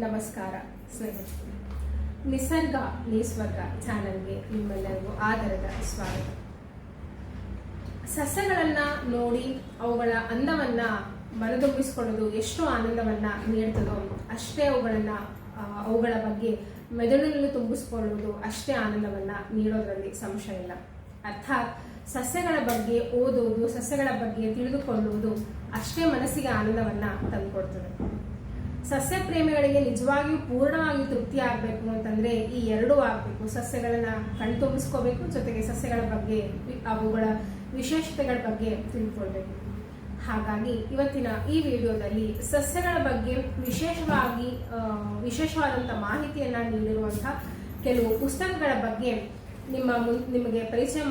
ನಮಸ್ಕಾರ ಸ್ನೇಹಿತರೆ, ನಿಸರ್ಗ ನಿಸ್ವರ್ಗ ಚಾನೆಲ್ಗೆ ನಿಮ್ಮೆಲ್ಲರಿಗೂ ಆದರದ ಸ್ವಾಗತ. ಸಸ್ಯಗಳನ್ನು ನೋಡಿ ಅವುಗಳ ಅಂದವನ್ನ ಮನದುಂಬಿಸಿಕೊಳ್ಳೋದು ಎಷ್ಟು ಆನಂದವನ್ನ ನೀಡ್ತದೋ ಅಷ್ಟೇ ಅವುಗಳ ಬಗ್ಗೆ ಮೆದುಳಿನಲ್ಲಿ ತುಂಬಿಸಿಕೊಳ್ಳುವುದು ಅಷ್ಟೇ ಆನಂದವನ್ನ ನೀಡೋದ್ರಲ್ಲಿ ಸಂಶಯ ಇಲ್ಲ. ಅರ್ಥಾತ್ ಸಸ್ಯಗಳ ಬಗ್ಗೆ ಓದುವುದು, ಸಸ್ಯಗಳ ಬಗ್ಗೆ ತಿಳಿದುಕೊಳ್ಳುವುದು ಅಷ್ಟೇ ಮನಸ್ಸಿಗೆ ಆನಂದವನ್ನ ತಂದುಕೊಡ್ತದೆ. ಸಸ್ಯ ಪ್ರೇಮಿಗಳಿಗೆ ನಿಜವಾಗಿಯೂ ಪೂರ್ಣವಾಗಿ ತೃಪ್ತಿ ಆಗಬೇಕು ಅಂತಂದ್ರೆ ಈ ಎರಡೂ ಆಗಬೇಕು. ಸಸ್ಯಗಳನ್ನ ಕಣ್ತುಂಬಿಸ್ಕೋಬೇಕು, ಜೊತೆಗೆ ಸಸ್ಯಗಳ ಬಗ್ಗೆ ಅವುಗಳ ವಿಶೇಷತೆಗಳ ಬಗ್ಗೆ ತಿಳ್ಕೊಳ್ಬೇಕು. ಹಾಗಾಗಿ ಇವತ್ತಿನ ಈ ವಿಡಿಯೋದಲ್ಲಿ ಸಸ್ಯಗಳ ಬಗ್ಗೆ ವಿಶೇಷವಾದಂಥ ಮಾಹಿತಿಯನ್ನ ನೀಡಿರುವಂತಹ ಕೆಲವು ಪುಸ್ತಕಗಳ ಬಗ್ಗೆ ನಿಮಗೆ ಪರಿಚಯ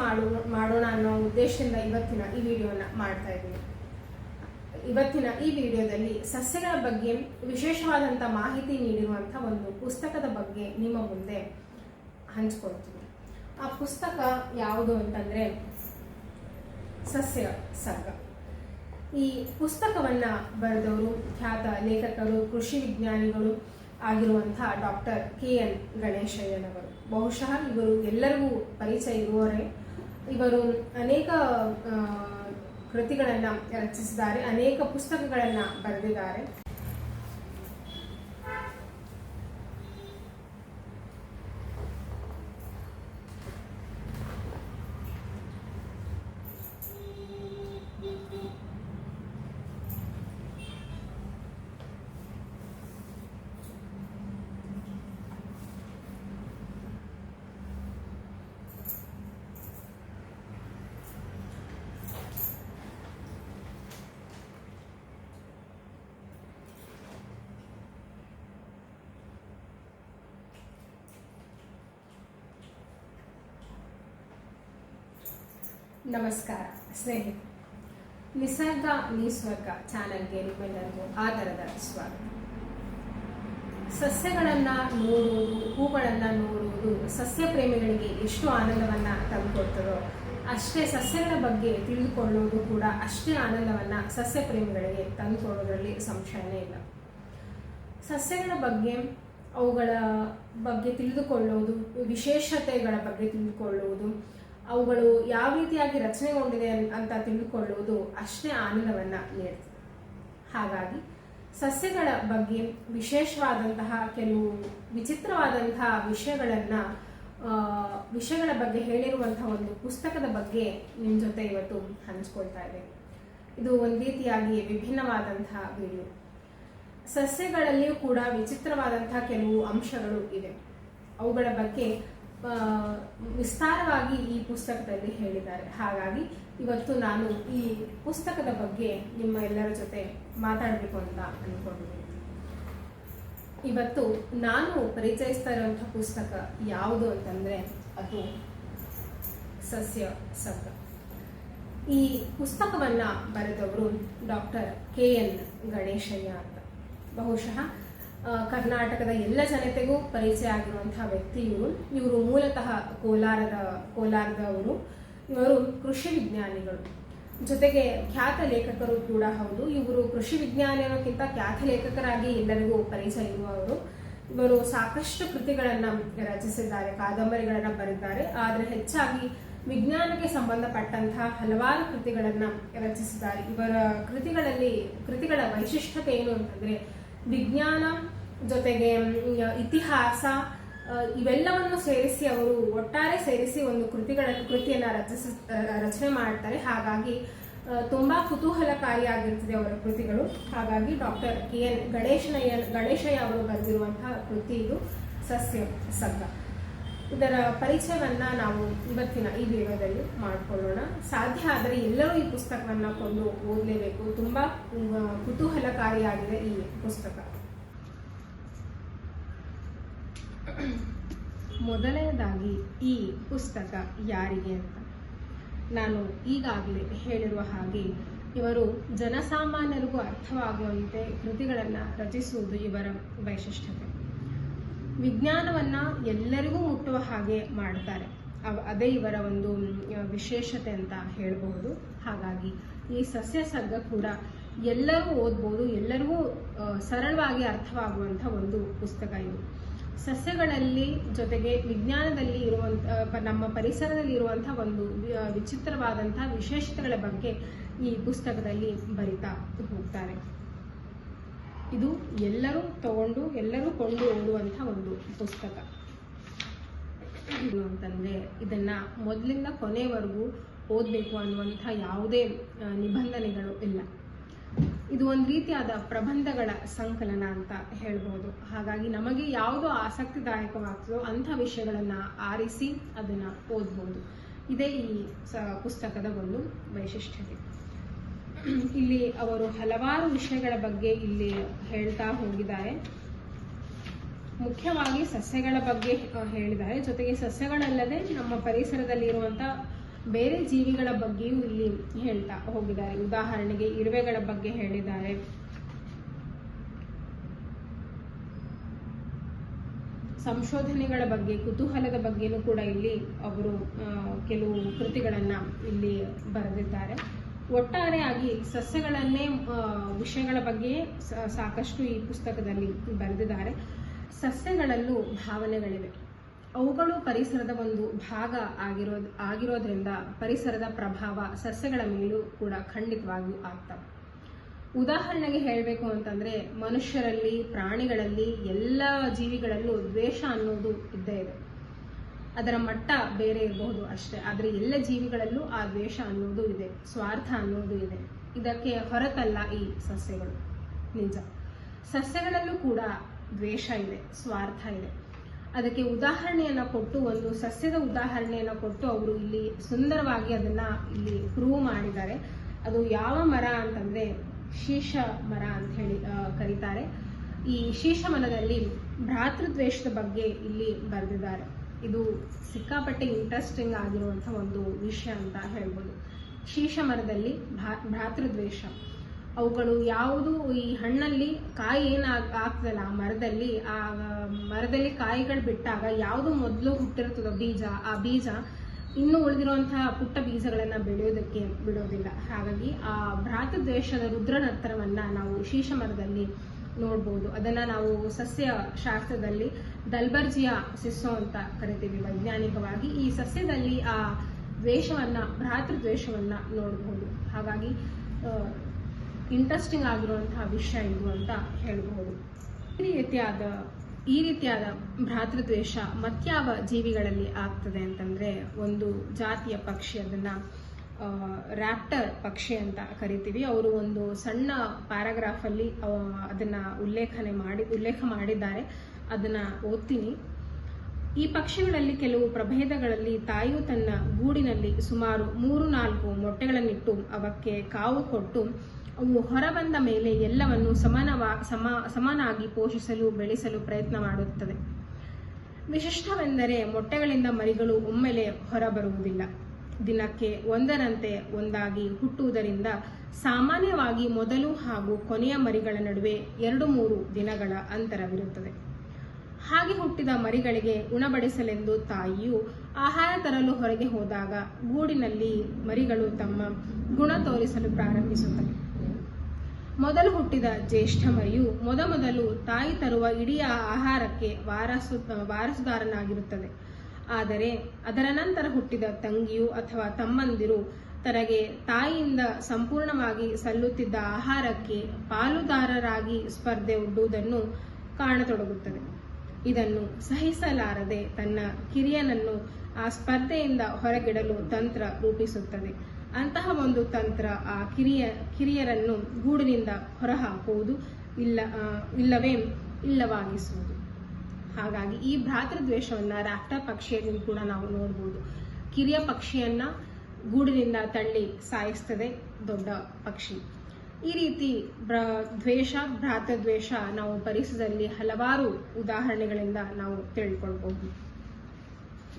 ಮಾಡೋಣ ಅನ್ನೋ ಉದ್ದೇಶದಿಂದ ಇವತ್ತಿನ ಈ ವಿಡಿಯೋನ ಮಾಡ್ತಾ ಇದ್ದೀನಿ. ಇವತ್ತಿನ ಈ ವಿಡಿಯೋದಲ್ಲಿ ಸಸ್ಯಗಳ ಬಗ್ಗೆ ವಿಶೇಷವಾದಂಥ ಮಾಹಿತಿ ನೀಡಿರುವಂತಹ ಒಂದು ಪುಸ್ತಕದ ಬಗ್ಗೆ ನಿಮ್ಮ ಮುಂದೆ ಹಂಚ್ಕೊಳ್ತೀನಿ. ಆ ಪುಸ್ತಕ ಯಾವುದು ಅಂತಂದ್ರೆ ಸಸ್ಯ ಸರ್ಗ. ಈ ಪುಸ್ತಕವನ್ನ ಬರೆದವರು ಖ್ಯಾತ ಲೇಖಕರು, ಕೃಷಿ ವಿಜ್ಞಾನಿಗಳು ಆಗಿರುವಂತಹ ಡಾಕ್ಟರ್ KN ಗಣೇಶಯ್ಯನವರು. ಬಹುಶಃ ಇವರು ಎಲ್ಲರಿಗೂ ಪರಿಚಯ ಇರುವವರೇ. ಇವರು ಅನೇಕ ಕೃತಿಗಳನ್ನ ರಚಿಸಿದ್ದಾರೆ, ಅನೇಕ ಪುಸ್ತಕಗಳನ್ನ ಬರೆದಿದ್ದಾರೆ. ನಮಸ್ಕಾರ ಸ್ನೇಹಿತರೆ, ನಿಸರ್ಗ ನಿಸ್ವರ್ಗ ಚಾನೆಲ್ಗೆ ನಿಮ್ಮೆಲ್ಲರಿಗೂ ಆದರದ ಸ್ವಾಗತ. ಸಸ್ಯಗಳನ್ನ ನೋಡುವುದು, ಹೂಗಳನ್ನ ನೋಡುವುದು ಸಸ್ಯ ಪ್ರೇಮಿಗಳಿಗೆ ಎಷ್ಟು ಆನಂದವನ್ನ ತಂದುಕೊಡ್ತದೋ ಅಷ್ಟೇ ಸಸ್ಯಗಳ ಬಗ್ಗೆ ತಿಳಿದುಕೊಳ್ಳುವುದು ಕೂಡ ಅಷ್ಟೇ ಆನಂದವನ್ನ ಸಸ್ಯ ಪ್ರೇಮಿಗಳಿಗೆ ತಂದುಕೊಡೋದ್ರಲ್ಲಿ ಸಂಶಯನೇ ಇಲ್ಲ. ಸಸ್ಯಗಳ ಬಗ್ಗೆ, ಅವುಗಳ ಬಗ್ಗೆ ತಿಳಿದುಕೊಳ್ಳುವುದು, ವಿಶೇಷತೆಗಳ ಬಗ್ಗೆ ತಿಳಿದುಕೊಳ್ಳುವುದು, ಅವುಗಳು ಯಾವ ರೀತಿಯಾಗಿ ರಚನೆಗೊಂಡಿದೆ ಅಂತ ತಿಳಿದುಕೊಳ್ಳುವುದು ಅಷ್ಟೇ ಆನಂದವನ್ನ ನೀಡ್ತದೆ. ಹಾಗಾಗಿ ಸಸ್ಯಗಳ ಬಗ್ಗೆ ವಿಶೇಷವಾದಂತಹ ಕೆಲವು ವಿಚಿತ್ರವಾದಂತಹ ವಿಷಯಗಳ ಬಗ್ಗೆ ಹೇಳಿರುವಂತಹ ಒಂದು ಪುಸ್ತಕದ ಬಗ್ಗೆ ನಿಮ್ಮ ಜೊತೆ ಇವತ್ತು ಹಂಚ್ಕೊಳ್ತಾ ಇದ್ದೇನೆ. ಇದು ಒಂದು ರೀತಿಯಾಗಿ ವಿಭಿನ್ನವಾದಂತಹ ವಿಡಿಯೋ. ಸಸ್ಯಗಳಲ್ಲಿಯೂ ಕೂಡ ವಿಚಿತ್ರವಾದಂತಹ ಕೆಲವು ಅಂಶಗಳು ಇವೆ. ಅವುಗಳ ಬಗ್ಗೆ ವಿಸ್ತಾರವಾಗಿ ಈ ಪುಸ್ತಕದಲ್ಲಿ ಹೇಳಿದ್ದಾರೆ. ಹಾಗಾಗಿ ಇವತ್ತು ನಾನು ಈ ಪುಸ್ತಕದ ಬಗ್ಗೆ ನಿಮ್ಮ ಎಲ್ಲರ ಜೊತೆ ಮಾತಾಡಬೇಕು ಅಂತ ಅನ್ಕೊಂಡಿದ್ದೀನಿ. ಇವತ್ತು ನಾನು ಪರಿಚಯಿಸ್ತಾ ಇರುವಂತಹ ಪುಸ್ತಕ ಯಾವುದು ಅಂತಂದ್ರೆ ಅದು ಸಸ್ಯ ಸರ್ಗ. ಈ ಪುಸ್ತಕವನ್ನ ಬರೆದವರು ಡಾಕ್ಟರ್ KN ಗಣೇಶಯ್ಯ ಅಂತ. ಬಹುಶಃ ಕರ್ನಾಟಕದ ಎಲ್ಲ ಜನತೆಗೂ ಪರಿಚಯ ಆಗಿರುವಂತಹ ವ್ಯಕ್ತಿ ಇವರು ಮೂಲತಃ ಕೋಲಾರದವರು. ಇವರು ಕೃಷಿ ವಿಜ್ಞಾನಿಗಳು, ಜೊತೆಗೆ ಖ್ಯಾತ ಲೇಖಕರು ಕೂಡ ಹೌದು. ಇವರು ಕೃಷಿ ವಿಜ್ಞಾನಿ ಅನ್ನೋಕ್ಕಿಂತ ಖ್ಯಾತ ಲೇಖಕರಾಗಿ ಎಲ್ಲರಿಗೂ ಪರಿಚಯ ಇರುವವರು. ಇವರು ಸಾಕಷ್ಟು ಕೃತಿಗಳನ್ನ ರಚಿಸಿದ್ದಾರೆ, ಕಾದಂಬರಿಗಳನ್ನ ಬರೆದಿದ್ದಾರೆ. ಆದರೆ ಹೆಚ್ಚಾಗಿ ವಿಜ್ಞಾನಕ್ಕೆ ಸಂಬಂಧಪಟ್ಟಂತಹ ಹಲವಾರು ಕೃತಿಗಳನ್ನ ರಚಿಸಿದ್ದಾರೆ. ಇವರ ಕೃತಿಗಳ ವೈಶಿಷ್ಟ್ಯತೆ ಏನು ಅಂತಂದ್ರೆ ವಿಜ್ಞಾನ ಜೊತೆಗೆ ಇತಿಹಾಸ ಇವೆಲ್ಲವನ್ನು ಒಟ್ಟಾರೆ ಸೇರಿಸಿ ಒಂದು ಕೃತಿಯನ್ನ ರಚನೆ ಮಾಡ್ತಾರೆ. ಹಾಗಾಗಿ ತುಂಬಾ ಕುತೂಹಲಕಾರಿಯಾಗಿರ್ತದೆ ಅವರ ಕೃತಿಗಳು. ಹಾಗಾಗಿ ಡಾಕ್ಟರ್ KN ಗಣೇಶಯ್ಯ ಅವರು ಬರೆದಿರುವಂತಹ ಕೃತಿ ಇದು ಸಸ್ಯ ಸರ್ಗ. ಇದರ ಪರಿಚಯವನ್ನ ನಾವು ಇವತ್ತಿನ ಈ ವಿಡಿಯೋದಲ್ಲಿ ಮಾಡಿಕೊಳ್ಳೋಣ. ಸಾಧ್ಯ ಆದರೆ ಎಲ್ಲರೂ ಈ ಪುಸ್ತಕವನ್ನ ಕೊಂಡು ಓದಲೇಬೇಕು. ತುಂಬಾ ಕುತೂಹಲಕಾರಿಯಾಗಿದೆ ಈ ಪುಸ್ತಕ. ಮೊದಲನೇದಾಗಿ ಈ ಪುಸ್ತಕ ಯಾರಿಗೆ ಅಂತ ನಾನು ಈಗಾಗಲೇ ಹೇಳಿರುವ ಹಾಗೆ ಇವರು ಜನಸಾಮಾನ್ಯರಿಗೂ ಅರ್ಥವಾಗುವಂತೆ ಕೃತಿಗಳನ್ನು ರಚಿಸುವುದು ಇವರ ವೈಶಿಷ್ಟ್ಯತೆ. ವಿಜ್ಞಾನವನ್ನ ಎಲ್ಲರಿಗೂ ಮುಟ್ಟುವ ಹಾಗೆ ಮಾಡ್ತಾರೆ. ಅದೇ ಇವರ ಒಂದು ವಿಶೇಷತೆ ಅಂತ ಹೇಳಬಹುದು. ಹಾಗಾಗಿ ಈ ಸಸ್ಯ ಸರ್ಗ ಕೂಡ ಎಲ್ಲರೂ ಓದ್ಬೋದು, ಎಲ್ಲರಿಗೂ ಸರಳವಾಗಿ ಅರ್ಥವಾಗುವಂಥ ಒಂದು ಪುಸ್ತಕ ಇದು. ಸಸ್ಯಗಳಲ್ಲಿ ಜೊತೆಗೆ ವಿಜ್ಞಾನದಲ್ಲಿ ಇರುವಂಥ ನಮ್ಮ ಪರಿಸರದಲ್ಲಿ ಇರುವಂಥ ಒಂದು ವಿಚಿತ್ರವಾದಂಥ ವಿಶೇಷತೆಗಳ ಬಗ್ಗೆ ಈ ಪುಸ್ತಕದಲ್ಲಿ ಬರಿತಾ ಹೋಗ್ತಾರೆ. ಇದು ಎಲ್ಲರೂ ಎಲ್ಲರೂ ಕೊಂಡು ಓದುವಂಥ ಒಂದು ಪುಸ್ತಕ. ಅಂತಂದ್ರೆ ಇದನ್ನ ಮೊದಲಿಂದ ಕೊನೆವರೆಗೂ ಓದಬೇಕು ಅನ್ನುವಂಥ ಯಾವುದೇ ನಿಬಂಧನೆಗಳು ಇಲ್ಲ. ಇದು ಒಂದು ರೀತಿಯಾದ ಪ್ರಬಂಧಗಳ ಸಂಕಲನ ಅಂತ ಹೇಳ್ಬೋದು. ಹಾಗಾಗಿ ನಮಗೆ ಯಾವುದು ಆಸಕ್ತಿದಾಯಕವಾಗ್ತದೋ ಅಂಥ ವಿಷಯಗಳನ್ನು ಆರಿಸಿ ಅದನ್ನು ಓದ್ಬೋದು. ಇದೇ ಈ ಪುಸ್ತಕದ ಒಂದು ವೈಶಿಷ್ಟ್ಯತೆ. ಇಲ್ಲಿ ಅವರು ಹಲವಾರು ವಿಷಯಗಳ ಬಗ್ಗೆ ಇಲ್ಲಿ ಹೇಳ್ತಾ ಹೋಗಿದ್ದಾರೆ. ಮುಖ್ಯವಾಗಿ ಸಸ್ಯಗಳ ಬಗ್ಗೆ ಹೇಳಿದ್ದಾರೆ. ಜೊತೆಗೆ ಸಸ್ಯಗಳಲ್ಲದೆ ನಮ್ಮ ಪರಿಸರದಲ್ಲಿ ಇರುವಂಥ ಬೇರೆ ಜೀವಿಗಳ ಬಗ್ಗೆಯೂ ಇಲ್ಲಿ ಹೇಳ್ತಾ ಹೋಗಿದ್ದಾರೆ. ಉದಾಹರಣೆಗೆ ಇರುವೆಗಳ ಬಗ್ಗೆ ಹೇಳಿದ್ದಾರೆ, ಸಂಶೋಧನೆಗಳ ಬಗ್ಗೆ, ಕುತೂಹಲದ ಬಗ್ಗೆನೂ ಕೂಡ ಇಲ್ಲಿ ಅವರು ಕೆಲವು ಕೃತಿಗಳನ್ನ ಇಲ್ಲಿ ಬರೆದಿದ್ದಾರೆ. ಒಟ್ಟಾರೆಯಾಗಿ ಸಸ್ಯಗಳನ್ನೇ ವಿಷಯಗಳ ಬಗ್ಗೆ ಸಾಕಷ್ಟು ಈ ಪುಸ್ತಕದಲ್ಲಿ ಬರೆದಿದ್ದಾರೆ. ಸಸ್ಯಗಳಲ್ಲೂ ಭಾವನೆಗಳಿವೆ. ಅವುಗಳು ಪರಿಸರದ ಒಂದು ಭಾಗ ಆಗಿರೋದ್ರಿಂದ ಪರಿಸರದ ಪ್ರಭಾವ ಸಸ್ಯಗಳ ಮೇಲೂ ಕೂಡ ಖಂಡಿತವಾಗಿಯೂ ಆಗ್ತವೆ. ಉದಾಹರಣೆಗೆ ಹೇಳಬೇಕು ಅಂತಂದ್ರೆ, ಮನುಷ್ಯರಲ್ಲಿ, ಪ್ರಾಣಿಗಳಲ್ಲಿ, ಎಲ್ಲ ಜೀವಿಗಳಲ್ಲೂ ದ್ವೇಷ ಅನ್ನೋದು ಇದ್ದೇ ಇದೆ. ಅದರ ಮಟ್ಟ ಬೇರೆ ಇರಬಹುದು ಅಷ್ಟೇ, ಆದರೆ ಎಲ್ಲ ಜೀವಿಗಳಲ್ಲೂ ಆ ದ್ವೇಷ ಅನ್ನೋದು ಇದೆ, ಸ್ವಾರ್ಥ ಅನ್ನೋದು ಇದೆ. ಇದಕ್ಕೆ ಹೊರತಲ್ಲ ಈ ಸಸ್ಯಗಳು. ನಿಜ, ಸಸ್ಯಗಳಲ್ಲೂ ಕೂಡ ದ್ವೇಷ ಇದೆ, ಸ್ವಾರ್ಥ ಇದೆ. ಅದಕ್ಕೆ ಉದಾಹರಣೆಯನ್ನು ಕೊಟ್ಟು, ಒಂದು ಸಸ್ಯದ ಉದಾಹರಣೆಯನ್ನು ಕೊಟ್ಟು ಅವರು ಇಲ್ಲಿ ಸುಂದರವಾಗಿ ಅದನ್ನ ಇಲ್ಲಿ ಪ್ರೂವ್ ಮಾಡಿದ್ದಾರೆ. ಅದು ಯಾವ ಮರ ಅಂತಂದ್ರೆ ಶೀಶ ಮರ ಅಂತ ಹೇಳಿ ಕರೀತಾರೆ. ಈ ಶೀಶ ಮರದಲ್ಲಿ ಭ್ರಾತೃದ್ವೇಷದ ಬಗ್ಗೆ ಇಲ್ಲಿ ಬರೆದಿದ್ದಾರೆ. ಇದು ಸಿಕ್ಕಾಪಟ್ಟೆ ಇಂಟ್ರೆಸ್ಟಿಂಗ್ ಆಗಿರುವಂಥ ಒಂದು ವಿಷಯ ಅಂತ ಹೇಳ್ಬೋದು. ಶೀಶ ಮರದಲ್ಲಿ ಭ್ರಾತೃದ್ವೇಷ, ಅವುಗಳು ಯಾವುದು ಈ ಹಣ್ಣಲ್ಲಿ ಕಾಯಿ ಏನಾಗ್ತದಲ್ಲ ಆ ಮರದಲ್ಲಿ ಕಾಯಿಗಳು ಬಿಟ್ಟಾಗ ಯಾವುದು ಮೊದಲು ಹುಟ್ಟಿರ್ತದೋ ಬೀಜ, ಆ ಬೀಜ ಇನ್ನು ಉಳಿದಿರುವಂತಹ ಪುಟ್ಟ ಬೀಜಗಳನ್ನ ಬೆಳೆಯೋದಕ್ಕೆ ಬಿಡೋದಿಲ್ಲ. ಹಾಗಾಗಿ ಆ ಭ್ರಾತೃದ್ವೇಷದ ರುದ್ರನರ್ತರವನ್ನ ನಾವು ಶೀಶ ಮರದಲ್ಲಿ ನೋಡ್ಬೋದು. ಅದನ್ನ ನಾವು ಸಸ್ಯ ಶಾಸ್ತ್ರದಲ್ಲಿ ದಲ್ಬರ್ಜಿಯಾ ಸಿಸ್ಸೋ ಅಂತ ಕರಿತೀವಿ ವೈಜ್ಞಾನಿಕವಾಗಿ. ಈ ಸಸ್ಯದಲ್ಲಿ ಆ ದ್ವೇಷವನ್ನ, ಭ್ರಾತೃದ್ವೇಷವನ್ನ ನೋಡಬಹುದು. ಹಾಗಾಗಿ ಇಂಟ್ರೆಸ್ಟಿಂಗ್ ಆಗಿರುವಂತಹ ವಿಷಯ ಇದು ಅಂತ ಹೇಳಬಹುದು. ಈ ರೀತಿಯಾದ ಭ್ರಾತೃದ್ವೇಷ ಮತ್ಯಾವ ಜೀವಿಗಳಲ್ಲಿ ಆಗ್ತದೆ ಅಂತಂದ್ರೆ, ಒಂದು ಜಾತಿಯ ಪಕ್ಷಿ, ಅದನ್ನ ರ್ಯಾಪ್ಟರ್ ಪಕ್ಷಿ ಅಂತ ಕರಿತೀವಿ. ಅವರು ಒಂದು ಸಣ್ಣ ಪ್ಯಾರಾಗ್ರಾಫ್ ಅಲ್ಲಿ ಅದನ್ನ ಉಲ್ಲೇಖ ಮಾಡಿದ್ದಾರೆ. ಅದನ್ನ ಓದ್ತೀನಿ. ಈ ಪಕ್ಷಿಗಳಲ್ಲಿ ಕೆಲವು ಪ್ರಭೇದಗಳಲ್ಲಿ ತಾಯಿಯು ತನ್ನ ಗೂಡಿನಲ್ಲಿ ಸುಮಾರು 3-4 ಮೊಟ್ಟೆಗಳನ್ನಿಟ್ಟು ಅವಕ್ಕೆ ಕಾವು ಕೊಟ್ಟು ಅವು ಹೊರಬಂದ ಮೇಲೆ ಎಲ್ಲವನ್ನು ಸಮನಾಗಿ ಪೋಷಿಸಲು, ಬೆಳೆಸಲು ಪ್ರಯತ್ನ ಮಾಡುತ್ತದೆ. ವಿಶಿಷ್ಟವೆಂದರೆ ಮೊಟ್ಟೆಗಳಿಂದ ಮರಿಗಳು ಒಮ್ಮೆಲೆ ಹೊರಬರುವುದಿಲ್ಲ. ದಿನಕ್ಕೆ ಒಂದರಂತೆ ಒಂದಾಗಿ ಹುಟ್ಟುವುದರಿಂದ ಸಾಮಾನ್ಯವಾಗಿ ಮೊದಲು ಹಾಗೂ ಕೊನೆಯ ಮರಿಗಳ ನಡುವೆ 2-3 ದಿನಗಳ ಅಂತರವಿರುತ್ತದೆ. ಹಾಗೆ ಹುಟ್ಟಿದ ಮರಿಗಳಿಗೆ ಉಣಬಡಿಸಲೆಂದು ತಾಯಿಯು ಆಹಾರ ತರಲು ಹೊರಗೆ ಹೋದಾಗ ಗೂಡಿನಲ್ಲಿ ಮರಿಗಳು ತಮ್ಮ ಗುಣ ತೋರಿಸಲು ಪ್ರಾರಂಭಿಸುತ್ತವೆ. ಮೊದಲು ಹುಟ್ಟಿದ ಜ್ಯೇಷ್ಠ ಮರಿಯು ಮೊದಲು ತಾಯಿ ತರುವ ಇಡೀ ಆಹಾರಕ್ಕೆ ವಾರಸುದಾರನಾಗಿರುತ್ತದೆ. ಆದರೆ ಅದರ ನಂತರ ಹುಟ್ಟಿದ ತಂಗಿಯು ಅಥವಾ ತಮ್ಮಂದಿರು ತನಗೆ ತಾಯಿಯಿಂದ ಸಂಪೂರ್ಣವಾಗಿ ಸಲ್ಲುತ್ತಿದ್ದ ಆಹಾರಕ್ಕೆ ಪಾಲುದಾರರಾಗಿ ಸ್ಪರ್ಧೆ ಒಡ್ಡುವುದನ್ನು ಕಾಣತೊಡಗುತ್ತದೆ. ಇದನ್ನು ಸಹಿಸಲಾರದೆ ತನ್ನ ಕಿರಿಯನನ್ನು ಆ ಸ್ಪರ್ಧೆಯಿಂದ ಹೊರಗಿಡಲು ತಂತ್ರ ರೂಪಿಸುತ್ತದೆ. ಅಂತಹ ಒಂದು ತಂತ್ರ ಆ ಕಿರಿಯರನ್ನು ಗೂಡಿನಿಂದ ಹೊರಹಾಕುವುದು, ಇಲ್ಲವೇ ಇಲ್ಲವಾಗಿಸುವುದು. ಹಾಗಾಗಿ ಈ ಭ್ರಾತೃದ್ವೇಷವನ್ನ ರ್ಯಾಪ್ಟರ್ ಪಕ್ಷಿಯಲ್ಲಿ ಕೂಡ ನಾವು ನೋಡಬಹುದು. ಕಿರಿಯ ಪಕ್ಷಿಯನ್ನ ಗೂಡಿನಿಂದ ತಳ್ಳಿ ಸಾಯಿಸ್ತದೆ ದೊಡ್ಡ ಪಕ್ಷಿ. ಈ ರೀತಿ ಭ್ರಾತೃದ್ವೇಷ ನಾವು ಪರಿಸರದಲ್ಲಿ ಹಲವಾರು ಉದಾಹರಣೆಗಳಿಂದ ನಾವು ತಿಳ್ಕೊಳ್ಬಹುದು.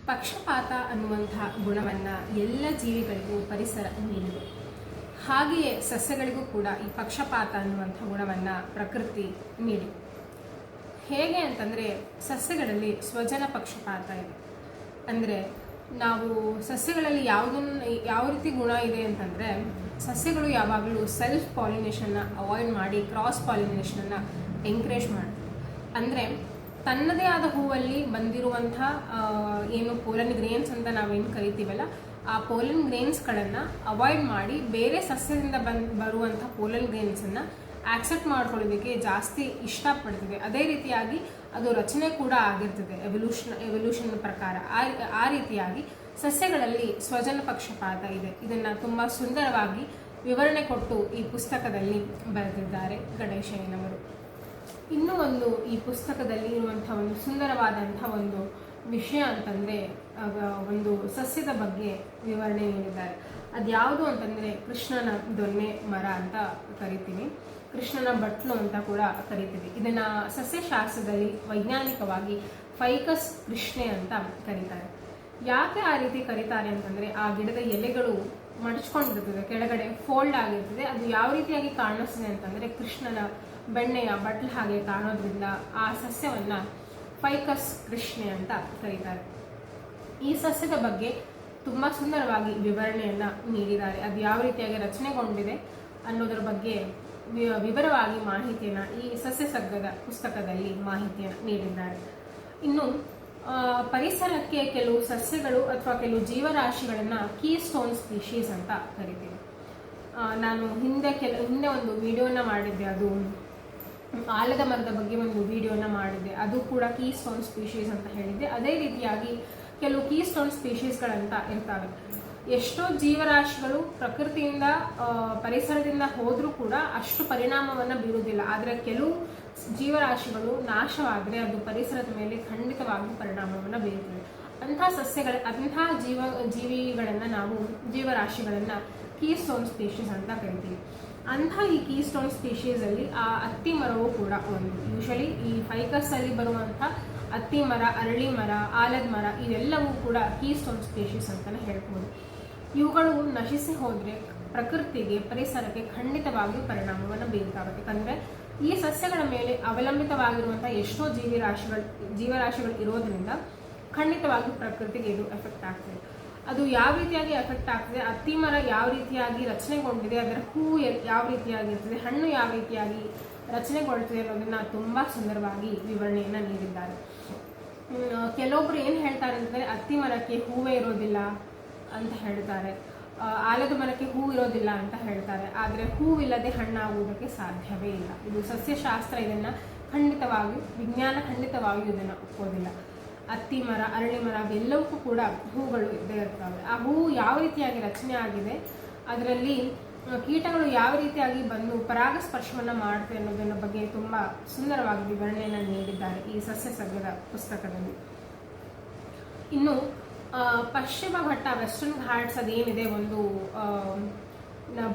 ಪಕ್ಷಪಾತ ಅನ್ನುವಂತಹ ಗುಣವನ್ನ ಎಲ್ಲ ಜೀವಿಗಳಿಗೂ ಪರಿಸರ ನೀಡಿದೆ. ಹಾಗೆಯೇ ಸಸ್ಯಗಳಿಗೂ ಕೂಡ ಈ ಪಕ್ಷಪಾತ ಅನ್ನುವಂಥ ಗುಣವನ್ನ ಪ್ರಕೃತಿ ನೀಡಿ. ಹೇಗೆ ಅಂತಂದ್ರೆ, ಸಸ್ಯಗಳಲ್ಲಿ ಸ್ವಜನ ಪಕ್ಷಪಾತ ಇದೆ. ಅಂದ್ರೆ ನಾವು ಸಸ್ಯಗಳಲ್ಲಿ ಯಾವ ರೀತಿ ಗುಣ ಇದೆ ಅಂತಂದರೆ, ಸಸ್ಯಗಳು ಯಾವಾಗಲೂ ಸೆಲ್ಫ್ ಪಾಲಿನೇಷನ್ನ ಅವಾಯ್ಡ್ ಮಾಡಿ ಕ್ರಾಸ್ ಪಾಲಿನೇಷನನ್ನು ಎಂಕರೇಜ್ ಮಾಡ್ತವೆ. ಅಂದರೆ ತನ್ನದೇ ಆದ ಹೂವಲ್ಲಿ ಬಂದಿರುವಂಥ ಏನು ಪೋಲನ್ ಗ್ರೇನ್ಸ್ ಅಂತ ನಾವೇನು ಕರಿತೀವಲ್ಲ, ಆ ಪೋಲನ್ ಗ್ರೇನ್ಸ್ಗಳನ್ನು ಅವಾಯ್ಡ್ ಮಾಡಿ ಬೇರೆ ಸಸ್ಯದಿಂದ ಬರುವಂಥ ಪೋಲನ್ ಗ್ರೇನ್ಸನ್ನು ಆಕ್ಸೆಪ್ಟ್ ಮಾಡ್ಕೊಳ್ಳೋದಕ್ಕೆ ಜಾಸ್ತಿ ಇಷ್ಟಪಡ್ತದೆ. ಅದೇ ರೀತಿಯಾಗಿ ಅದು ರಚನೆ ಕೂಡ ಆಗಿರ್ತದೆ ಎವಲ್ಯೂಷನ್ ಪ್ರಕಾರ. ಆ ರೀತಿಯಾಗಿ ಸಸ್ಯಗಳಲ್ಲಿ ಸ್ವಜನ ಪಕ್ಷಪಾತ ಇದೆ. ಇದನ್ನು ತುಂಬ ಸುಂದರವಾಗಿ ವಿವರಣೆ ಕೊಟ್ಟು ಈ ಪುಸ್ತಕದಲ್ಲಿ ಬರೆದಿದ್ದಾರೆ ಗಣೇಶಯ್ಯನವರು. ಇನ್ನೂ ಒಂದು ಈ ಪುಸ್ತಕದಲ್ಲಿ ಇರುವಂಥ ಒಂದು ಸುಂದರವಾದಂಥ ಒಂದು ವಿಷಯ ಅಂತಂದರೆ, ಒಂದು ಸಸ್ಯದ ಬಗ್ಗೆ ವಿವರಣೆ ನೀಡಿದ್ದಾರೆ. ಅದ್ಯಾವುದು ಅಂತಂದರೆ ಕೃಷ್ಣನ ದೊನ್ನೆ ಮರ ಅಂತ ಕರಿತೀವಿ, ಕೃಷ್ಣನ ಬಟ್ಲು ಅಂತ ಕೂಡ ಕರಿತೀವಿ. ಇದನ್ನು ಸಸ್ಯಶಾಸ್ತ್ರದಲ್ಲಿ ವೈಜ್ಞಾನಿಕವಾಗಿ ಫೈಕಸ್ ಕೃಷ್ಣೆ ಅಂತ ಕರೀತಾರೆ. ಯಾಕೆ ಆ ರೀತಿ ಕರೀತಾರೆ ಅಂತಂದರೆ, ಆ ಗಿಡದ ಎಲೆಗಳು ಮಡಚ್ಕೊಂಡಿರ್ತದೆ, ಕೆಳಗಡೆ ಫೋಲ್ಡ್ ಆಗಿರ್ತದೆ. ಅದು ಯಾವ ರೀತಿಯಾಗಿ ಕಾಣಿಸ್ತದೆ ಅಂತಂದರೆ ಕೃಷ್ಣನ ಬೆಣ್ಣೆಯ ಬಟ್ಲು ಹಾಗೆ ಕಾಣೋದ್ರಿಂದ ಆ ಸಸ್ಯವನ್ನು ಫೈಕಸ್ ಕೃಷ್ಣೆ ಅಂತ ಕರೀತಾರೆ. ಈ ಸಸ್ಯದ ಬಗ್ಗೆ ತುಂಬ ಸುಂದರವಾಗಿ ವಿವರಣೆಯನ್ನು ನೀಡಿದ್ದಾರೆ. ಅದು ಯಾವ ರೀತಿಯಾಗಿ ರಚನೆಗೊಂಡಿದೆ ಅನ್ನೋದರ ಬಗ್ಗೆ ವಿವರವಾಗಿ ಮಾಹಿತಿಯನ್ನು ಈ ಸಸ್ಯಸರ್ಗದ ಪುಸ್ತಕದಲ್ಲಿ ಮಾಹಿತಿಯನ್ನು ನೀಡಿದ್ದಾರೆ. ಇನ್ನು ಪರಿಸರಕ್ಕೆ ಕೆಲವು ಸಸ್ಯಗಳು ಅಥವಾ ಕೆಲವು ಜೀವರಾಶಿಗಳನ್ನು ಕೀ ಸ್ಟೋನ್ ಸ್ಪೀಶೀಸ್ ಅಂತ ಕರಿತೀವಿ. ನಾನು ಹಿಂದೆ ಒಂದು ವಿಡಿಯೋನ ಮಾಡಿದ್ದೆ, ಅದು ಆಲದ ಮರದ ಬಗ್ಗೆ ಒಂದು ವಿಡಿಯೋನ ಮಾಡಿದ್ದೆ, ಅದು ಕೂಡ ಕೀ ಸ್ಟೋನ್ ಸ್ಪೀಶೀಸ್ ಅಂತ ಹೇಳಿದ್ದೆ. ಅದೇ ರೀತಿಯಾಗಿ ಕೆಲವು ಕೀ ಸ್ಟೋನ್ ಸ್ಪೀಶೀಸ್ಗಳಂತ ಇರ್ತವೆ. ಎಷ್ಟೋ ಜೀವರಾಶಿಗಳು ಪ್ರಕೃತಿಯಿಂದ ಪರಿಸರದಿಂದ ಹೋದರೂ ಕೂಡ ಅಷ್ಟು ಪರಿಣಾಮವನ್ನು ಬೀರುವುದಿಲ್ಲ. ಆದರೆ ಕೆಲವು ಜೀವರಾಶಿಗಳು ನಾಶವಾದರೆ ಅದು ಪರಿಸರದ ಮೇಲೆ ಖಂಡಿತವಾಗಿ ಪರಿಣಾಮವನ್ನು ಬೀರುತ್ತದೆ. ಅಂಥ ಜೀವಿಗಳನ್ನು ನಾವು ಜೀವರಾಶಿಗಳನ್ನು ಕೀ ಸ್ಟೋನ್ ಸ್ಪೀಶೀಸ್ ಅಂತ ಕರಿತೀವಿ. ಈ ಕೀ ಸ್ಟೋನ್ ಸ್ಪೀಶೀಸಲ್ಲಿ ಆ ಅತ್ತಿ ಮರವು ಕೂಡ ಒಂದು. ಯೂಶಲಿ ಈ ಫೈಕಸ್ಸಲ್ಲಿ ಬರುವಂಥ ಅತ್ತಿ ಮರ, ಅರಳಿ ಮರ, ಆಲದ ಮರ ಇವೆಲ್ಲವೂ ಕೂಡ ಕೀ ಸ್ಟೋನ್ ಸ್ಪೀಶೀಸ್ ಅಂತಲೇ ಹೇಳ್ಬೋದು. ಇವುಗಳು ನಶಿಸಿ ಹೋದರೆ ಪ್ರಕೃತಿಗೆ, ಪರಿಸರಕ್ಕೆ ಖಂಡಿತವಾಗಿಯೂ ಪರಿಣಾಮವನ್ನು ಬೀರ್ತಾವೆ. ಯಾಕಂದರೆ ಈ ಸಸ್ಯಗಳ ಮೇಲೆ ಅವಲಂಬಿತವಾಗಿರುವಂಥ ಎಷ್ಟೋ ಜೀವರಾಶಿಗಳು ಇರೋದ್ರಿಂದ ಖಂಡಿತವಾಗಿಯೂ ಪ್ರಕೃತಿಗೆ ಇದು ಎಫೆಕ್ಟ್ ಆಗ್ತದೆ. ಅದು ಯಾವ ರೀತಿಯಾಗಿ ಎಫೆಕ್ಟ್ ಆಗ್ತದೆ, ಅತ್ತಿ ಮರ ಯಾವ ರೀತಿಯಾಗಿ ರಚನೆಗೊಂಡಿದೆ, ಅದರ ಹೂವು ಯಾವ ರೀತಿಯಾಗಿರ್ತದೆ, ಹಣ್ಣು ಯಾವ ರೀತಿಯಾಗಿ ರಚನೆಗೊಳ್ತದೆ ಅನ್ನೋದನ್ನು ತುಂಬ ಸುಂದರವಾಗಿ ವಿವರಣೆಯನ್ನು ನೀಡಿದ್ದಾರೆ. ಕೆಲವೊಬ್ರು ಏನು ಹೇಳ್ತಾರೆ ಅಂತಂದರೆ, ಅತ್ತಿ ಮರಕ್ಕೆ ಹೂವೇ ಇರೋದಿಲ್ಲ ಅಂತ ಹೇಳ್ತಾರೆ, ಆಲದ ಮರಕ್ಕೆ ಹೂವು ಇರೋದಿಲ್ಲ ಅಂತ ಹೇಳ್ತಾರೆ. ಆದರೆ ಹೂವಿಲ್ಲದೆ ಹಣ್ಣಾಗುವುದಕ್ಕೆ ಸಾಧ್ಯವೇ ಇಲ್ಲ. ಇದು ಸಸ್ಯಶಾಸ್ತ್ರ ಇದನ್ನು ಖಂಡಿತವಾಗಿಯೂ, ವಿಜ್ಞಾನ ಖಂಡಿತವಾಗಿಯೂ ಇದನ್ನು ಒಪ್ಪೋದಿಲ್ಲ. ಅತ್ತಿ ಮರ, ಅರಳಿ ಮರ ಅವೆಲ್ಲವಕ್ಕೂ ಕೂಡ ಹೂಗಳು ಇದ್ದೇ ಇರ್ತವೆ. ಆ ಹೂವು ಯಾವ ರೀತಿಯಾಗಿ ರಚನೆ ಆಗಿದೆ, ಅದರಲ್ಲಿ ಕೀಟಗಳು ಯಾವ ರೀತಿಯಾಗಿ ಬಂದು ಪರಾಗಸ್ಪರ್ಶವನ್ನು ಮಾಡ್ತವೆ ಅನ್ನೋದರ ಬಗ್ಗೆ ತುಂಬ ಸುಂದರವಾಗಿ ವಿವರಣೆಯನ್ನು ನೀಡಿದ್ದಾರೆ ಈ ಸಸ್ಯಸರ್ಗದ ಪುಸ್ತಕದಲ್ಲಿ. ಇನ್ನು ಪಶ್ಚಿಮ ಘಟ್ಟ, ವೆಸ್ಟರ್ನ್ ಘಾಟ್ಸ್ ಅದೇನಿದೆ, ಒಂದು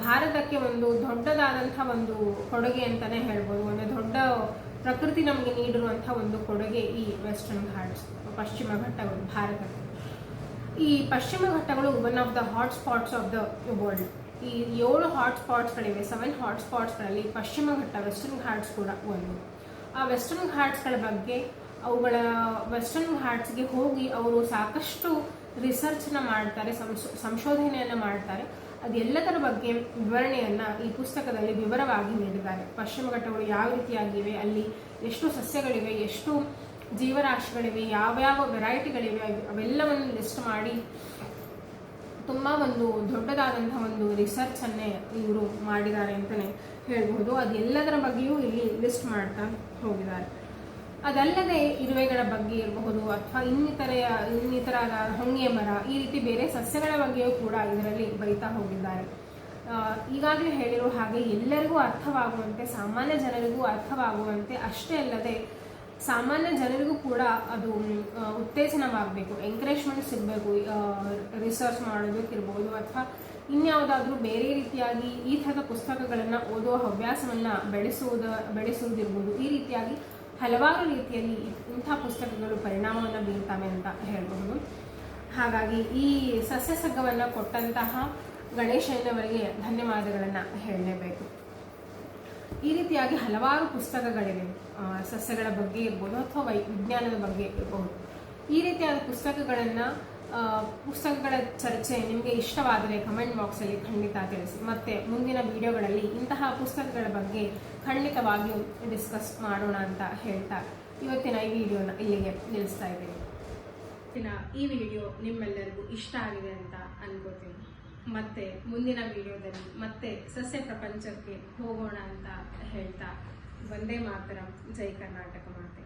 ಭಾರತಕ್ಕೆ ಒಂದು ದೊಡ್ಡದಾದಂಥ ಒಂದು ಕೊಡುಗೆ ಅಂತಲೇ ಹೇಳ್ಬೋದು. ಒಂದು ದೊಡ್ಡ ಪ್ರಕೃತಿ ನಮಗೆ ನೀಡಿರುವಂಥ ಒಂದು ಕೊಡುಗೆ ಈ ವೆಸ್ಟರ್ನ್ ಘಾಟ್ಸ್, ಪಶ್ಚಿಮ ಘಟ್ಟಗಳು ಭಾರತಕ್ಕೆ. ಈ ಪಶ್ಚಿಮ ಘಟ್ಟಗಳು one of the hot spots of the world. ಈ 7 ಹಾಟ್ ಸ್ಪಾಟ್ಸ್ಗಳಿವೆ, 7 ಹಾಟ್ ಸ್ಪಾಟ್ಸ್ಗಳಲ್ಲಿ ಪಶ್ಚಿಮ ಘಟ್ಟ, ವೆಸ್ಟರ್ನ್ ಘಾಟ್ಸ್ ಕೂಡ ಒಂದು. ಆ ವೆಸ್ಟರ್ನ್ ಘಾಟ್ಸ್ಗಳ ಬಗ್ಗೆ, ಅವುಗಳ ವೆಸ್ಟರ್ನ್ ಘಾಟ್ಸ್ಗೆ ಹೋಗಿ ಅವರು ಸಾಕಷ್ಟು ರಿಸರ್ಚ್ನ ಮಾಡ್ತಾರೆ, ಸಂಶೋಧನೆಯನ್ನು ಮಾಡ್ತಾರೆ. ಅದೆಲ್ಲದರ ಬಗ್ಗೆ ವಿವರಣೆಯನ್ನು ಈ ಪುಸ್ತಕದಲ್ಲಿ ವಿವರವಾಗಿ ನೀಡಿದ್ದಾರೆ. ಪಶ್ಚಿಮ ಘಟ್ಟಗಳು ಯಾವ ರೀತಿಯಾಗಿವೆ, ಅಲ್ಲಿ ಎಷ್ಟು ಸಸ್ಯಗಳಿವೆ, ಎಷ್ಟು ಜೀವರಾಶಿಗಳಿವೆ, ಯಾವ್ಯಾವ ವೆರೈಟಿಗಳಿವೆ, ಅವೆಲ್ಲವನ್ನು ಲಿಸ್ಟ್ ಮಾಡಿ ತುಂಬ ಒಂದು ದೊಡ್ಡದಾದಂಥ ಒಂದು ರಿಸರ್ಚನ್ನೇ ಇವರು ಮಾಡಿದ್ದಾರೆ ಅಂತಲೇ ಹೇಳ್ಬೋದು. ಅದೆಲ್ಲದರ ಬಗ್ಗೆಯೂ ಇಲ್ಲಿ ಲಿಸ್ಟ್ ಮಾಡ್ತಾ ಹೋಗಿದ್ದಾರೆ. ಅದಲ್ಲದೆ ಇರುವೆಗಳ ಬಗ್ಗೆ ಇರಬಹುದು ಅಥವಾ ಇನ್ನಿತರ ಹೊಂಗೆ ಮರ, ಈ ರೀತಿ ಬೇರೆ ಸಸ್ಯಗಳ ಬಗ್ಗೆಯೂ ಕೂಡ ಇದರಲ್ಲಿ ಬರಿತಾ ಹೋಗಿದ್ದಾರೆ. ಈಗಾಗಲೇ ಹೇಳಿರೋ ಹಾಗೆ ಎಲ್ಲರಿಗೂ ಅರ್ಥವಾಗುವಂತೆ, ಸಾಮಾನ್ಯ ಜನರಿಗೂ ಅರ್ಥವಾಗುವಂತೆ, ಅಷ್ಟೇ ಅಲ್ಲದೆ ಸಾಮಾನ್ಯ ಜನರಿಗೂ ಕೂಡ ಅದು ಉತ್ತೇಜನವಾಗಬೇಕು, ಎಂಕರೇಜ್ಮೆಂಟ್ ಸಿಗಬೇಕು. ರಿಸರ್ಚ್ ಮಾಡೋದಕ್ಕಿರ್ಬೋದು ಅಥವಾ ಇನ್ಯಾವುದಾದ್ರೂ ಬೇರೆ ರೀತಿಯಾಗಿ ಈ ಥರದ ಪುಸ್ತಕಗಳನ್ನು ಓದುವ ಹವ್ಯಾಸವನ್ನು ಬೆಳೆಸುವುದಿರ್ಬೋದು. ಈ ರೀತಿಯಾಗಿ ಹಲವಾರು ರೀತಿಯಲ್ಲಿ ಇಂಥ ಪುಸ್ತಕಗಳು ಪರಿಣಾಮವನ್ನು ಬೀರ್ತವೆ ಅಂತ ಹೇಳಬಹುದು. ಹಾಗಾಗಿ ಈ ಸಸ್ಯಸರ್ಗವನ್ನು ಕೊಟ್ಟಂತಹ ಗಣೇಶಯ್ಯನವರಿಗೆ ಧನ್ಯವಾದಗಳನ್ನು ಹೇಳಲೇಬೇಕು. ಈ ರೀತಿಯಾಗಿ ಹಲವಾರು ಪುಸ್ತಕಗಳಿವೆ, ಸಸ್ಯಗಳ ಬಗ್ಗೆ ಇರ್ಬೋದು ಅಥವಾ ವಿಜ್ಞಾನದ ಬಗ್ಗೆ ಇರಬಹುದು. ಈ ರೀತಿಯಾದ ಪುಸ್ತಕಗಳನ್ನು ಪುಸ್ತಕಗಳ ಚರ್ಚೆ ನಿಮಗೆ ಇಷ್ಟವಾದರೆ ಕಮೆಂಟ್ ಬಾಕ್ಸಲ್ಲಿ ಖಂಡಿತ ತಿಳಿಸಿ. ಮತ್ತು ಮುಂದಿನ ವಿಡಿಯೋಗಳಲ್ಲಿ ಇಂತಹ ಪುಸ್ತಕಗಳ ಬಗ್ಗೆ ಖಂಡಿತವಾಗಿಯೂ ಡಿಸ್ಕಸ್ ಮಾಡೋಣ ಅಂತ ಹೇಳ್ತಾ ಇವತ್ತಿನ ಈ ವಿಡಿಯೋನ ಇಲ್ಲಿಗೆ ನಿಲ್ಲಿಸ್ತಾ ಇದ್ದೀನಿ. ಈ ವಿಡಿಯೋ ನಿಮ್ಮೆಲ್ಲರಿಗೂ ಇಷ್ಟ ಆಗಿದೆ ಅಂತ ಅನ್ಕೋತೀನಿ. ಮತ್ತೆ ಮುಂದಿನ ವಿಡಿಯೋದಲ್ಲಿ ಮತ್ತೆ ಸಸ್ಯ ಪ್ರಪಂಚಕ್ಕೆ ಹೋಗೋಣ ಅಂತ ಹೇಳ್ತಾ ವಂದೇ ಮಾತರಂ, ಜೈ ಕರ್ನಾಟಕ ಮಾತೆ.